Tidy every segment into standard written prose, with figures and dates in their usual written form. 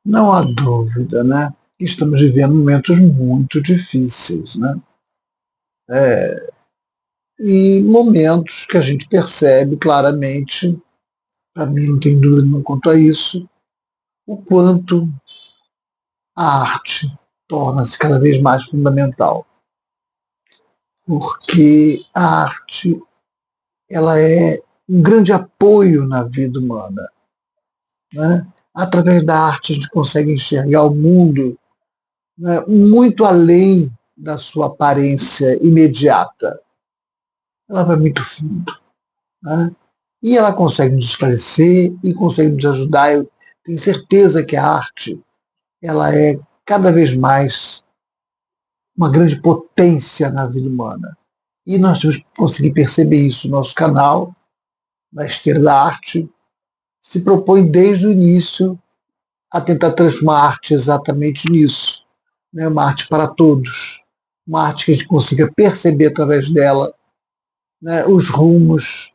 Não há dúvida, né? Que estamos vivendo momentos muito difíceis, né? E momentos que a gente percebe claramente, para mim não tem dúvida nenhuma quanto a isso, o quanto a arte torna-se cada vez mais fundamental. Porque a arte, ela é um grande apoio na vida humana, né? Através da arte a gente consegue enxergar o mundo, né, muito além da sua aparência imediata. Ela vai muito fundo, né? E ela consegue nos esclarecer e consegue nos ajudar. Eu tenho certeza que a arte ela é cada vez mais uma grande potência na vida humana. E nós temos que conseguir perceber isso. Nosso canal, na Esteira da Arte, se propõe desde o início a tentar transformar a arte exatamente nisso, né? Uma arte para todos, uma arte que a gente consiga perceber através dela, né, os rumos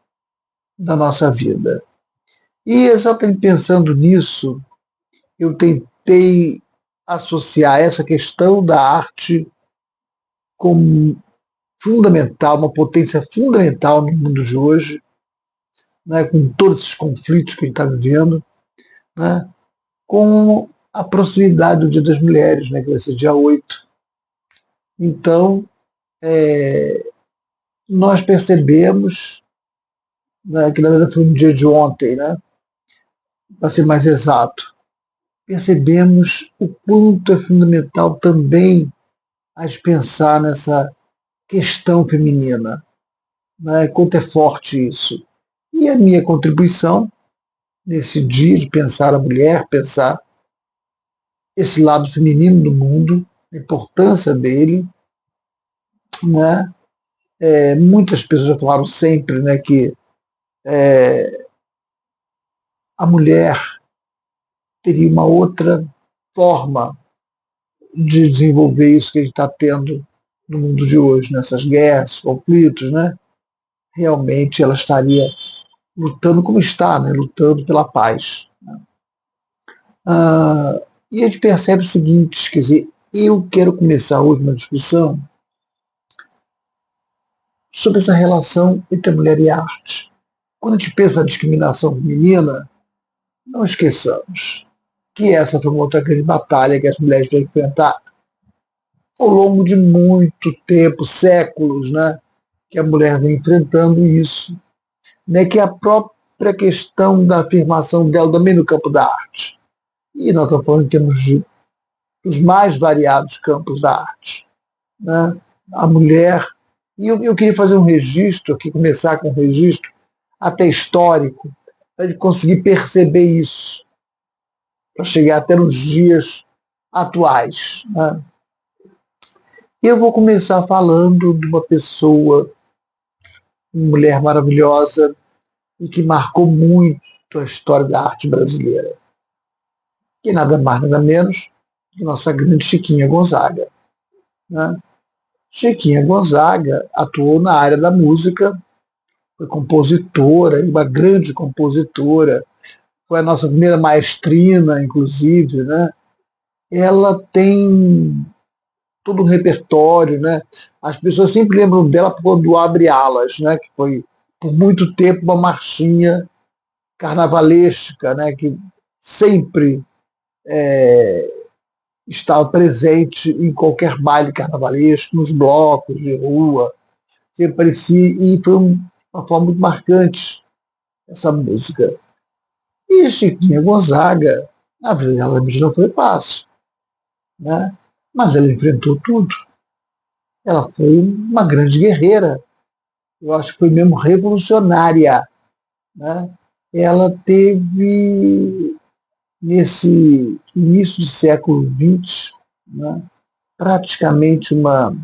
da nossa vida. E exatamente pensando nisso, eu tentei associar essa questão da arte como fundamental, uma potência fundamental no mundo de hoje, né, com todos esses conflitos que a gente está vivendo, né, com a proximidade do Dia das Mulheres, né, que vai ser dia 8. Então, nós percebemos, né, que na verdade foi no dia de ontem, né, para ser mais exato, percebemos o quanto é fundamental também a gente pensar nessa questão feminina, né, quanto é forte isso. E a minha contribuição nesse dia de pensar a mulher, pensar esse lado feminino do mundo, a importância dele, né? Muitas pessoas já falaram sempre, né, que a mulher teria uma outra forma de desenvolver isso que a gente está tendo no mundo de hoje, nessas guerras, conflitos, né? Realmente ela estaria lutando como está, né? Lutando pela paz. Ah, e a gente percebe o seguinte, quer dizer, eu quero começar hoje uma discussão sobre essa relação entre a mulher e a arte. Quando a gente pensa na discriminação feminina, não esqueçamos que essa foi uma outra grande batalha que as mulheres tiveram que enfrentar ao longo de muito tempo, séculos, né? Que a mulher vem enfrentando isso, né? Que é a própria questão da afirmação dela também no campo da arte. E nós estamos falando em termos de os mais variados campos da arte, né? A mulher, e eu queria fazer um registro aqui, começar com um registro até histórico, para ele conseguir perceber isso, para chegar até nos dias atuais, né? Eu vou começar falando de uma pessoa, uma mulher maravilhosa e que marcou muito a história da arte brasileira, que nada mais nada menos que nossa grande Chiquinha Gonzaga, né? Chiquinha Gonzaga atuou na área da música, foi compositora, uma grande compositora, foi a nossa primeira maestrina, inclusive, né? Ela tem todo um repertório, né? As pessoas sempre lembram dela quando abre alas, né? Que foi por muito tempo uma marchinha carnavalesca, né? Que sempre estava presente em qualquer baile carnavalesco, nos blocos de rua, sempre aparecia e foi uma forma muito marcante essa música. E Chiquinha Gonzaga, a vida dela não foi fácil, né? Mas ela enfrentou tudo. Ela foi uma grande guerreira. Eu acho que foi mesmo revolucionária, né? Ela teve, nesse início do século XX, né, praticamente uma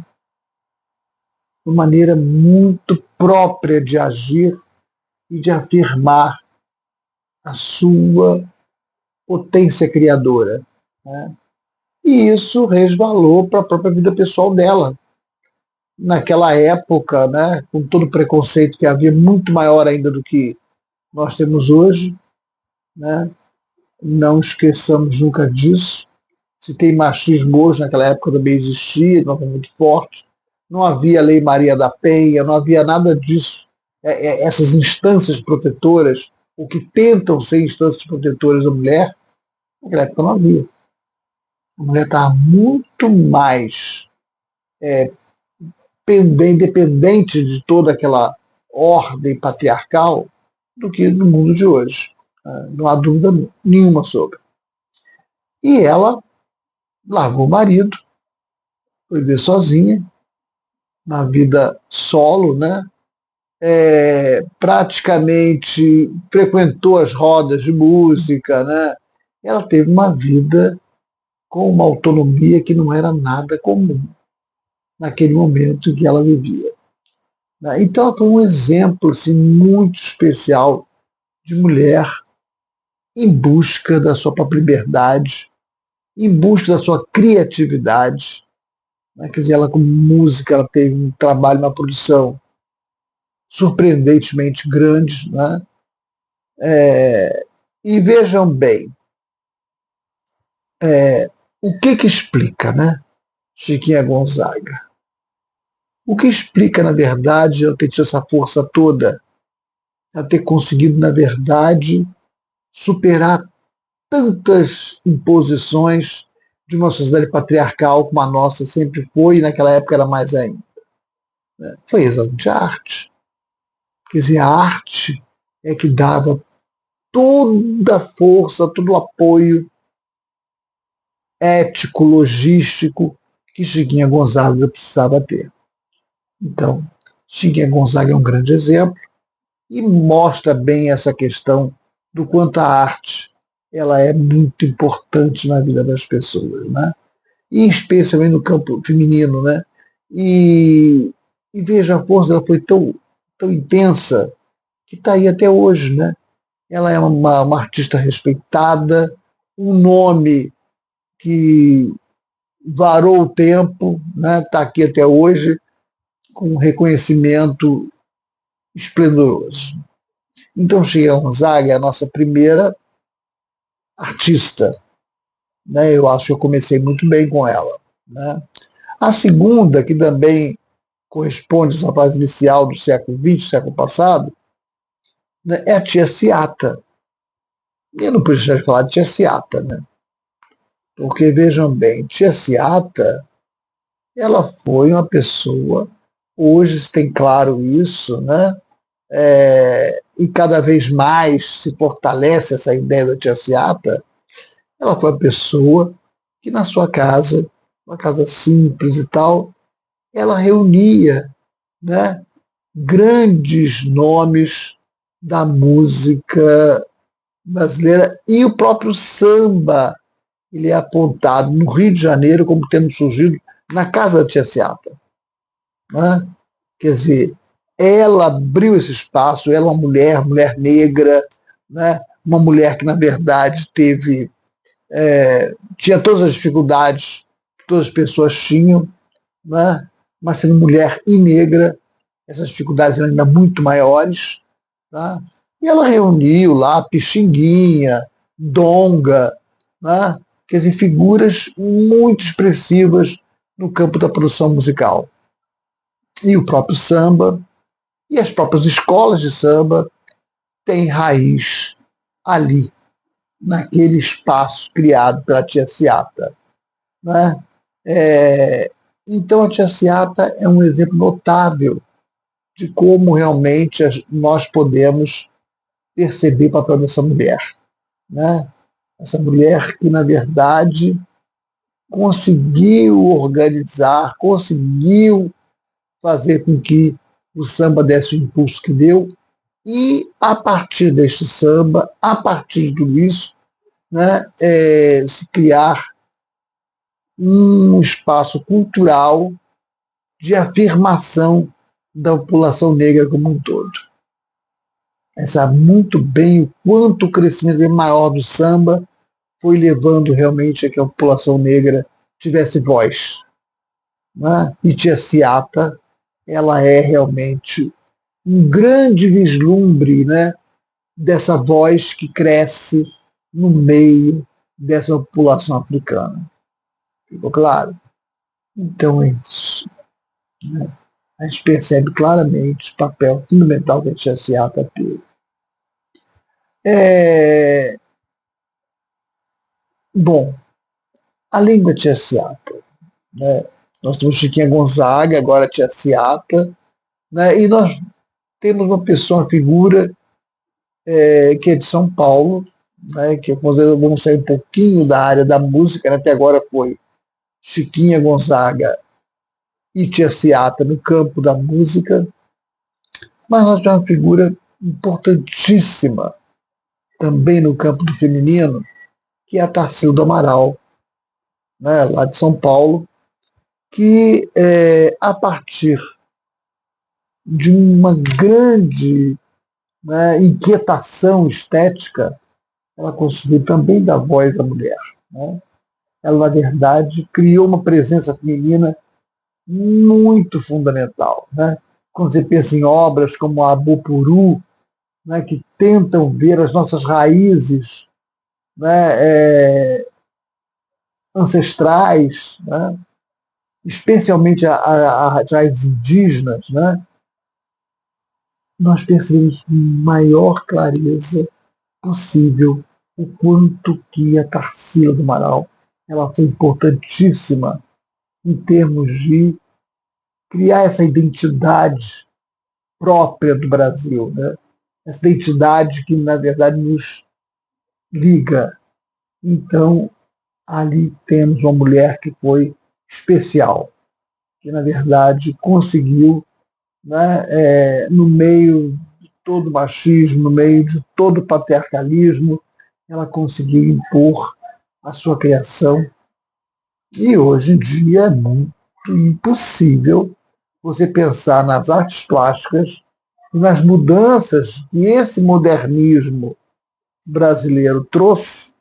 maneira muito própria de agir e de afirmar a sua potência criadora, né? E isso resvalou para a própria vida pessoal dela. Naquela época, né, com todo o preconceito que havia, muito maior ainda do que nós temos hoje, né, Não esqueçamos nunca disso. Se tem machismo hoje, naquela época também existia, não foi muito forte. Não havia Lei Maria da Penha, não havia nada disso. Essas instâncias protetoras, o que tentam ser instâncias protetoras da mulher, naquela época não havia. A mulher estava muito mais independente de toda aquela ordem patriarcal do que no mundo de hoje. Não há dúvida nenhuma sobre. E ela largou o marido, foi viver sozinha, na vida solo, né? Praticamente frequentou as rodas de música, né? Ela teve uma vida com uma autonomia que não era nada comum naquele momento em que ela vivia. Né? Então, ela foi um exemplo assim, muito especial de mulher em busca da sua própria liberdade, em busca da sua criatividade. Né? Quer dizer, ela como música, ela teve um trabalho, uma produção surpreendentemente grande. Né? E vejam bem, o que explica, né, Chiquinha Gonzaga? O que explica, na verdade, ela ter tido essa força toda, ela ter conseguido, na verdade, superar tantas imposições de uma sociedade patriarcal como a nossa sempre foi, e naquela época era mais ainda. Né? Foi exatamente a arte. Quer dizer, a arte é que dava toda a força, todo o apoio ético, logístico que Chiquinha Gonzaga precisava ter. Então, Chiquinha Gonzaga é um grande exemplo e mostra bem essa questão do quanto a arte ela é muito importante na vida das pessoas, né? E especialmente no campo feminino, né? E veja, a força ela foi tão intensa que está aí até hoje, né? Ela é uma artista respeitada, um nome que varou o tempo, né? Está aqui até hoje com um reconhecimento esplendoroso. Então, Chiquinha Gonzaga é a nossa primeira artista. Né? Eu acho que eu comecei muito bem com ela. Né? A segunda, que também corresponde a essa fase inicial do século XX, século passado, né, é a Tia Ciata. E eu não preciso falar de Tia Ciata, né? Porque, vejam bem, Tia Ciata, ela foi uma pessoa, hoje se tem claro isso, né? E cada vez mais se fortalece essa ideia da Tia Ciata. Ela foi uma pessoa que na sua casa, uma casa simples e tal, ela reunia, né, grandes nomes da música brasileira e o próprio samba. Ele é apontado no Rio de Janeiro como tendo surgido na casa da Tia Seata. Né? Quer dizer, ela abriu esse espaço, ela é uma mulher negra, né? Uma mulher que, na verdade, tinha todas as dificuldades que todas as pessoas tinham, né? Mas sendo mulher e negra, essas dificuldades eram ainda muito maiores. Tá? E ela reuniu lá Pixinguinha, Donga, né? Quer dizer, figuras muito expressivas no campo da produção musical. E o próprio samba, e as próprias escolas de samba têm raiz ali, naquele espaço criado pela Tia Ciata. Né? Então a Tia Ciata é um exemplo notável de como realmente nós podemos perceber o papel dessa mulher. Né? Essa mulher que, na verdade, conseguiu organizar, conseguiu fazer com que o samba desse o impulso que deu, e a partir deste samba, a partir de tudo isso, né, se criar um espaço cultural de afirmação da população negra como um todo. Sabe muito bem o quanto o crescimento maior do samba foi levando realmente a que a população negra tivesse voz. Né? E Tia Ciata, ela é realmente um grande vislumbre, né, dessa voz que cresce no meio dessa população africana. Ficou claro? Então é isso. Né? A gente percebe claramente o papel fundamental que a Tia Seata teve. Bom, além da Tia Seata, né, nós temos Chiquinha Gonzaga, agora a Tia Seata, né, e nós temos uma pessoa, uma figura que é de São Paulo, né, que vamos sair um pouquinho da área da música, né, até agora foi Chiquinha Gonzaga e Tia Seata no campo da música, mas nós temos uma figura importantíssima também no campo do feminino, que é a Tarsila do Amaral, né, lá de São Paulo, que a partir de uma grande, né, inquietação estética, ela conseguiu também dar voz à mulher. Né? Ela, na verdade, criou uma presença feminina muito fundamental. Né? Quando você pensa em obras como a Abopuru, né, que tentam ver as nossas raízes, né, ancestrais, né, especialmente as raízes indígenas, né, nós percebemos com maior clareza possível o quanto que a Tarsila do Amaral ela foi importantíssima em termos de criar essa identidade própria do Brasil, né? Essa identidade que, na verdade, nos liga. Então, ali temos uma mulher que foi especial, que, na verdade, conseguiu, né, no meio de todo o machismo, no meio de todo o patriarcalismo, ela conseguiu impor a sua criação. E hoje em dia é muito impossível você pensar nas artes plásticas e nas mudanças que esse modernismo brasileiro trouxe,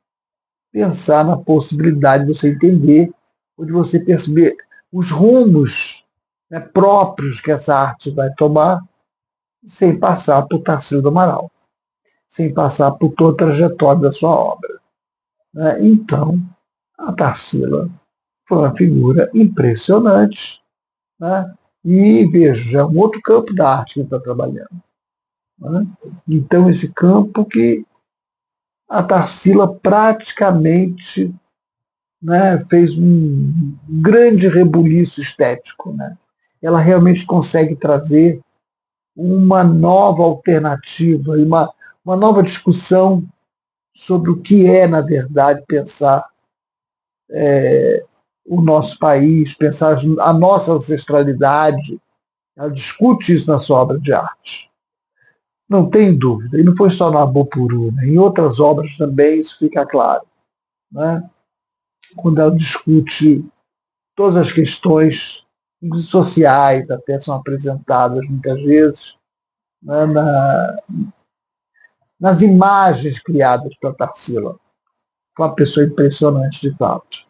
pensar na possibilidade de você entender ou de você perceber os rumos, né, próprios que essa arte vai tomar, sem passar por Tarsila do Amaral, sem passar por toda a trajetória da sua obra. Né? Então, a Tarsila foi uma figura impressionante. Né? E veja, já é um outro campo da arte que ele está trabalhando. Né? Então, esse campo que a Tarsila praticamente, né, fez um grande rebuliço estético. Né? Ela realmente consegue trazer uma nova alternativa e uma nova discussão sobre o que é, na verdade, pensar o nosso país, pensar a nossa ancestralidade. Ela discute isso na sua obra de arte. Não tem dúvida. E não foi só na Abopuru, né? Em outras obras também isso fica claro. Né? Quando ela discute todas as questões sociais, até são apresentadas muitas vezes, né, nas imagens criadas pela Tarsila. Foi uma pessoa impressionante, de fato.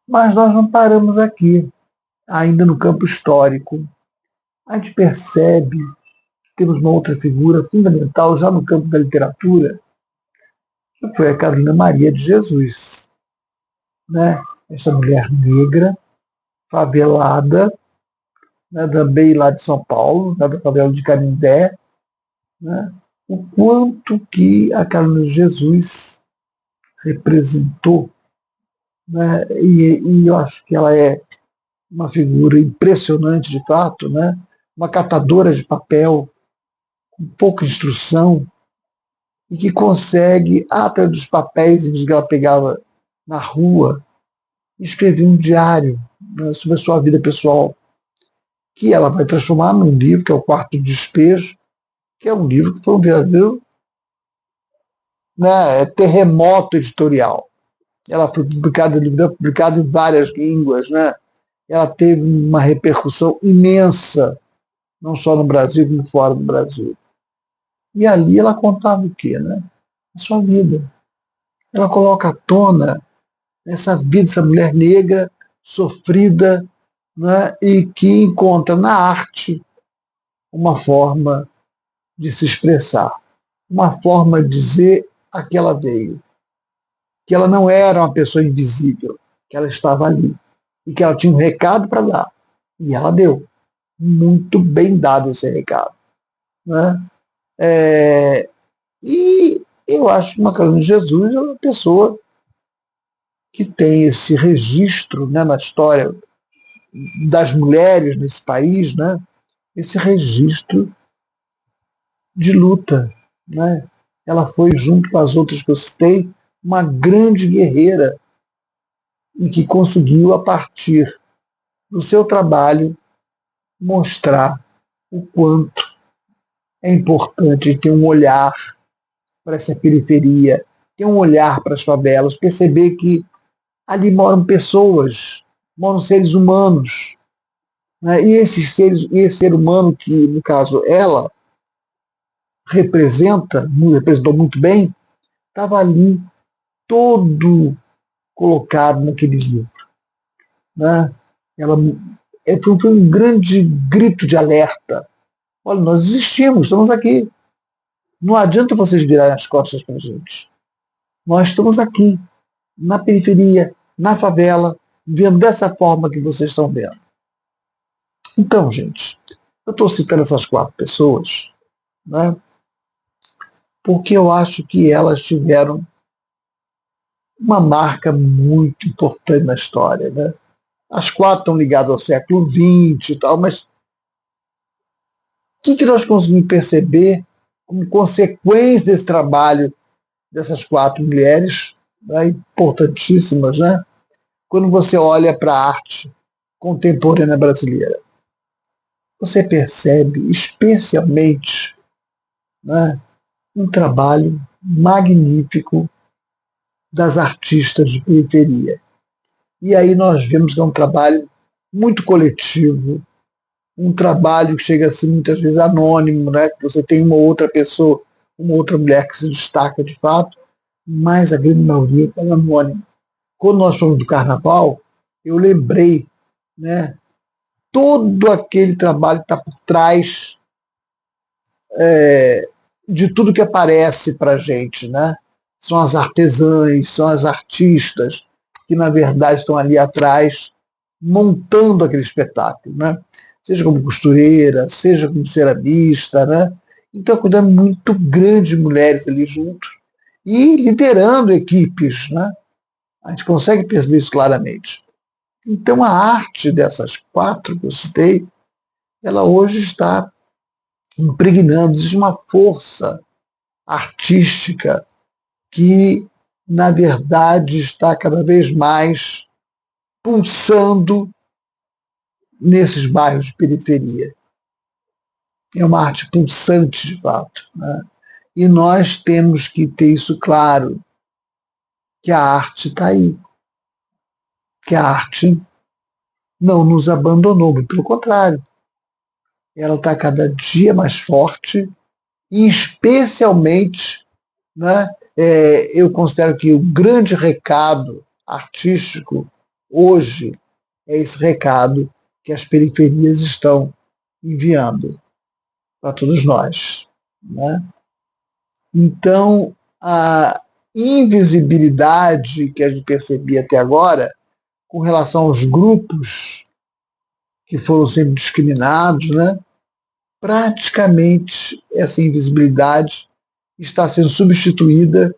Mas nós não paramos aqui, ainda no campo histórico. A gente percebe que temos uma outra figura fundamental já no campo da literatura, que foi a Carolina Maria de Jesus. Né? Essa mulher negra, favelada, né, também lá de São Paulo, da favela de Canindé, né? O quanto que a Carolina de Jesus representou, né? E eu acho que ela é uma figura impressionante de fato, né? Uma catadora de papel, com pouca instrução, e que consegue, através dos papéis que ela pegava na rua, escrever um diário, né, sobre a sua vida pessoal, que ela vai transformar num livro, que é o Quarto Despejo, que é um livro que foi um verdadeiro, né, terremoto editorial. Ela foi publicada, publicado em várias línguas, né? Ela teve uma repercussão imensa, não só no Brasil, como fora do Brasil. E ali ela contava o quê? Né? A sua vida. Ela coloca à tona essa vida, essa mulher negra, sofrida, né? E que encontra na arte uma forma de se expressar. uma forma de dizer a que ela veio, que ela não era uma pessoa invisível, que ela estava ali e que ela tinha um recado para dar. E ela deu. Muito bem dado esse recado. Né? E eu acho que Macarena de Jesus é uma pessoa que tem esse registro, né, na história das mulheres nesse país, né, esse registro de luta. Né? Ela foi, junto com as outras que eu citei, uma grande guerreira e que conseguiu, a partir do seu trabalho, mostrar o quanto é importante ter um olhar para essa periferia, ter um olhar para as favelas, perceber que ali moram pessoas, moram seres humanos. Né? E esse ser humano que, no caso, ela representou muito bem, estava ali todo colocado naquele livro. Né? Ela foi um grande grito de alerta. Olha, nós existimos, estamos aqui. Não adianta vocês virarem as costas para a gente. Nós estamos aqui, na periferia, na favela, vendo dessa forma que vocês estão vendo. Então, gente, eu estou citando essas 4 pessoas, né, porque eu acho que elas tiveram uma marca muito importante na história. Né? As 4 estão ligadas ao século XX e tal, mas o que nós conseguimos perceber como consequência desse trabalho dessas 4 mulheres, né, importantíssimas, né, quando você olha para a arte contemporânea brasileira? Você percebe, especialmente, né, um trabalho magnífico das artistas de periferia. E aí nós vemos que é um trabalho muito coletivo, um trabalho que chega a ser muitas vezes anônimo, né? Você tem uma outra pessoa, uma outra mulher que se destaca de fato, mas a grande maioria é anônima. Quando nós falamos do carnaval, eu lembrei, né, todo aquele trabalho que está por trás de tudo que aparece para a gente. Né? São as artesãs, são as artistas que, na verdade, estão ali atrás montando aquele espetáculo. Né? Seja como costureira, seja como ceramista. Né? Então, cuidando muito grande de mulheres ali juntos e liderando equipes. Né? A gente consegue perceber isso claramente. Então, a arte dessas 4 que eu citei, ela hoje está impregnando de uma força artística que, na verdade, está cada vez mais pulsando nesses bairros de periferia. É uma arte pulsante, de fato. Né? E nós temos que ter isso claro, que a arte está aí, que a arte não nos abandonou, muito pelo contrário. Ela está cada dia mais forte e, especialmente, né, eu considero que o grande recado artístico hoje é esse recado que as periferias estão enviando para todos nós. Né? Então, a invisibilidade que a gente percebia até agora com relação aos grupos que foram sempre discriminados, né? Praticamente essa invisibilidade está sendo substituída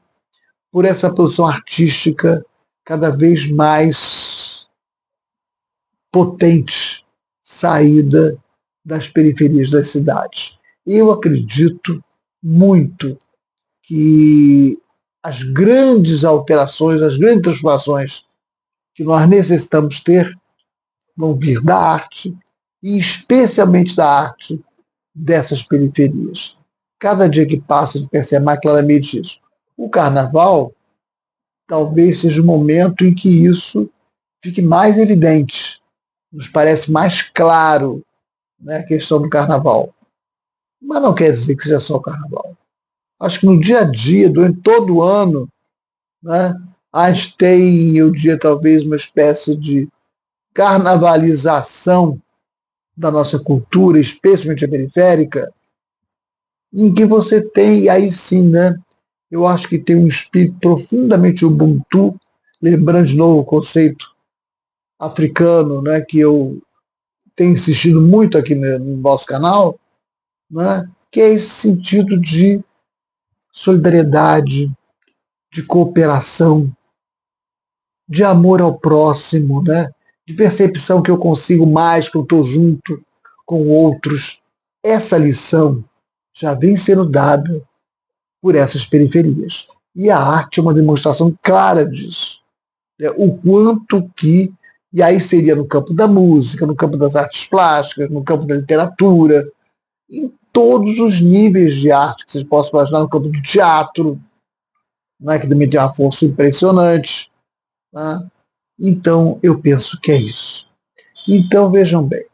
por essa produção artística cada vez mais potente, saída das periferias das cidades. Eu acredito muito que as grandes alterações, as grandes transformações que nós necessitamos ter vão vir da arte, e especialmente da arte dessas periferias. Cada dia que passa, a gente percebe mais claramente isso. O carnaval talvez seja o momento em que isso fique mais evidente, nos parece mais claro, né, a questão do carnaval. Mas não quer dizer que seja só o carnaval. Acho que no dia a dia, durante todo o ano, né, a gente tem, eu diria, talvez uma espécie de carnavalização da nossa cultura, especialmente a periférica, em que você tem, aí sim, né? Eu acho que tem um espírito profundamente Ubuntu, lembrando de novo o conceito africano, né, que eu tenho insistido muito aqui no nosso canal, né, que é esse sentido de solidariedade, de cooperação, de amor ao próximo, né, de percepção que eu consigo mais, que eu estou junto com outros. Essa lição já vem sendo dada por essas periferias. E a arte é uma demonstração clara disso. Né? O quanto que, e aí seria no campo da música, no campo das artes plásticas, no campo da literatura, em todos os níveis de arte que vocês possam imaginar, no campo do teatro, né, que também tem uma força impressionante. Né? Então, eu penso que é isso. Então, vejam bem,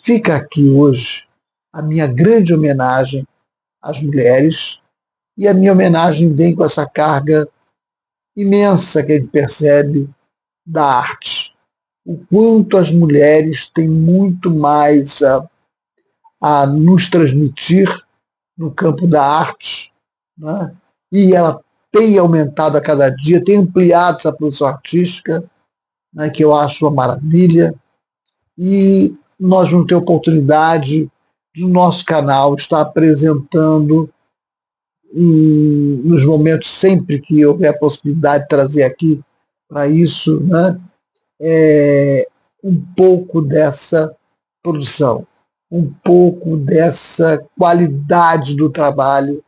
fica aqui hoje a minha grande homenagem às mulheres, e a minha homenagem vem com essa carga imensa que a gente percebe da arte. O quanto as mulheres têm muito mais a nos transmitir no campo da arte, né? E ela tem aumentado a cada dia, tem ampliado essa produção artística, né, que eu acho uma maravilha, e nós vamos ter oportunidade do nosso canal estar apresentando nos momentos sempre que houver a possibilidade de trazer aqui para isso, né, um pouco dessa produção, um pouco dessa qualidade do trabalho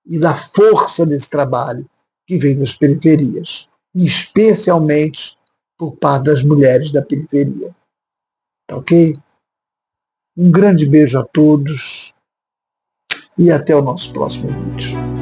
e da força desse trabalho que vem das periferias, e especialmente por parte das mulheres da periferia. Tá ok? Um grande beijo a todos e até o nosso próximo vídeo.